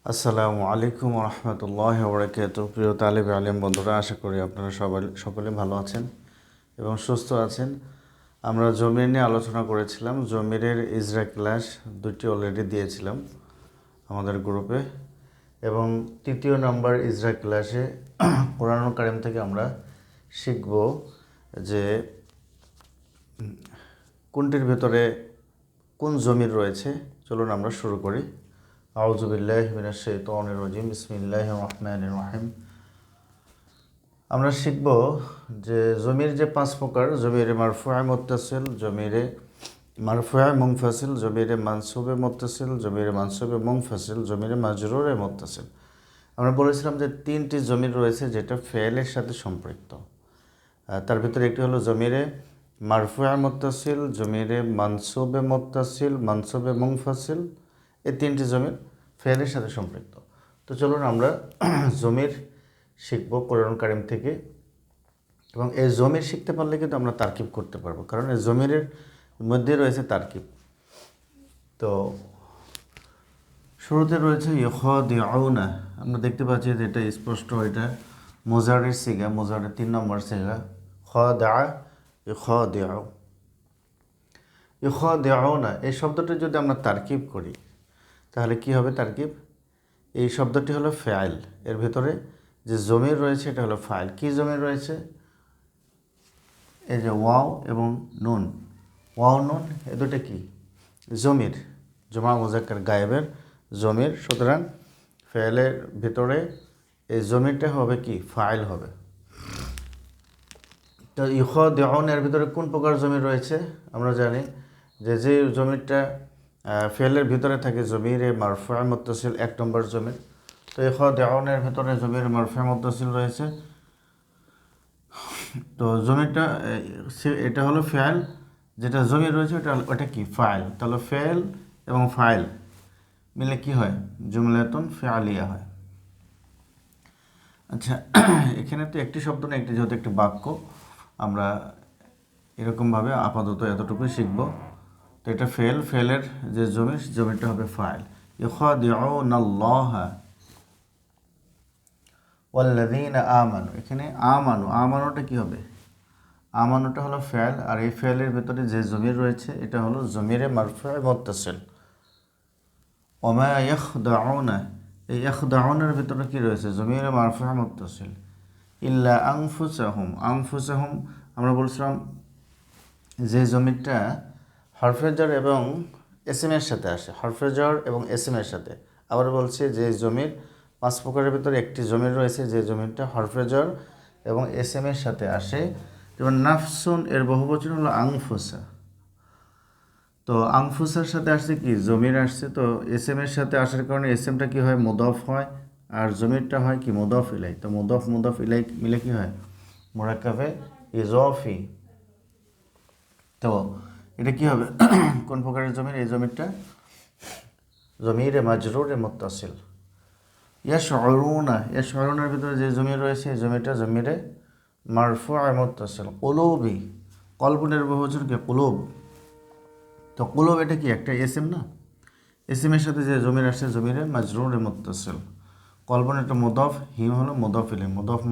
আসসালামু আলাইকুম রহমতুল্লাহ বরকাতুহু। প্রিয় তালিব আলিম বন্ধুরা, আশা করি আপনারা সকলে ভালো আছেন এবং সুস্থ আছেন। আমরা জমির নিয়ে আলোচনা করেছিলাম। জমিরের ইজরা ক্লাস 2টি অলরেডি দিয়েছিলাম আমাদের গ্রুপে, এবং 3য় নম্বর ইজরা ক্লাসে কোরআনুল কারীম থেকে আমরা শিখব যে কোনটির ভেতরে কোন জমির রয়েছে। চলুন আমরা শুরু করি। আউযু বিল্লাহি মিনাশ শাইতানির রাজিম, বিসমিল্লাহির রহমানির রহিম। আমরা শিখব যে জমির যে 5 প্রকার: জমিরে মারফুআ মুত্তাসিল, জমিরে মারফুআ মুনফাসিল, জমিরে মানসুবে মুত্তাসিল, জমিরে মানসুবে মুনফাসিল, জমিরে মাজরুরে মুত্তাসিল। আমরা বলেছিলাম যে 3টি জমির রয়েছে যেটা ফেলের সাথে সম্পৃক্ত। তার ভিতরে একটি হলো জমিরে মারফুআ মুত্তাসিল, জমিরে মানসুবে মুত্তাসিল, মানসুবে মুনফাসিল। এই 3টি জমির ফেলের সাথে সম্পৃক্ত। তো চলুন আমরা জমির শিখব কোরআন কারীম থেকে, এবং এই জমির শিখতে পারলে কিন্তু আমরা তারকিব করতে পারবো, কারণ এই জমিরের মধ্যে রয়েছে তারকিব। তো শুরুতে রয়েছে ইখদিউনা। আমরা দেখতে পাচ্ছি যে এটা স্পষ্ট, এটা মুজারের সিগা, মুজারের 3 নম্বর সিগা। খদা ইখদিউ, ইখদিউনা। এই শব্দটি যদি আমরা তারকিব করি তাহলে কি হবে তারকিব? এই শব্দটি হলো ফাইল, এর ভেতরে যে জমির রয়েছে এটা হলো ফাইল। কি জমির রয়েছে? এই যে ওয়াও এবং নুন, ওয়াও নুন, এ দুটো কি? জমির, জমা মুজাক্কার গায়েবের জমির। সুতরাং ফাইলের ভিতরে এই জমিরটা হবে কি? ফাইল হবে। তো ইখদিউন এর ভিতরে কোন প্রকার জমির রয়েছে? আমরা জানি যে যে জমিরটা ফেলের ভিতরে থাকে জমিরে মারফুআ মুত্তাসিল 1 নম্বর জমির। তো ইখদিউনের ভিতরে জমির মারফুআ মুত্তাসিল রয়েছে। তো জমিটা এটা হলো ফাইল, যেটা জমির রয়েছে ওটা কি? ফাইল। তাহলে ফাইল এবং ফাইল মিলে কি হয়? জুমলাতুন ফিআলিয়া হয়। আচ্ছা, এখানে তো একটি শব্দ না, একটি যেহেতু একটি বাক্য, আমরা এরকমভাবে আপাতত এতটুকুই শিখব। তো এটা ফেলের যে জমিটা হবে ফাইল। ইখদিউনাল্লাহা ওয়াল্লাযীনা আমানু। এখানে আমানুটা কি হবে? আমানুটা হলো ফেল, আর এই ফেলের ভেতরে যে জমির রয়েছে এটা হলো জমিরে মারফুআ মুত্তাসিল। ওমা ইয়াখদাউনা, এই ইয়াখদাউনের ভিতরে কি রয়েছে? জমিরে মারফুআ মুত্তাসিল। ইল্লা আনফুসাহুম, আনফুসাহুম আমরা বলছিলাম যে জমিটা হরফে jar এবং এসএম এর সাথে আসে, হরফে jar এবং এসএম এর সাথে। আবার বলছি যে জমির 5 প্রকারের ভিতরে একটি জমির রয়েছে যে জমিটা হরফে jar এবং এসএম এর সাথে আসে। যেমন নাফসুন এর বহুবচন হলো আনফুসা। তো আনফুসার সাথে আসছে কি? জমির আসছে। তো এসএম এর সাথে আসার কারণে এসএমটা কি হয়? মুদাফ হয়, আর জমিরটা হয় কি? মুদাফ ইলাই। তো মুদাফ ইলাই মিলে কি হয়? মুরাক্কাবে ইজাফি। তো এটা কি হবে? কোন প্রকারের জমির? এই জমিরটা জমিরে মাজরুরে মুত্তাসিল। ইয়াশউরুনার ভিতরে যে জমির রয়েছে এই জমিটা জমিরে মারফুআ মুত্তাসিল। কুলুবি, কলবুনের বহুবচন কি? কুলুব। তো কুলুব এটা কি? একটা এসএম না? এসএম এর সাথে যে জমির আসছে জমিরে মাজরুরে মুত্তাসিল। কলবুন একটা মুদাফ, হিম হলো মুদাফ ইলাই, মুদাফ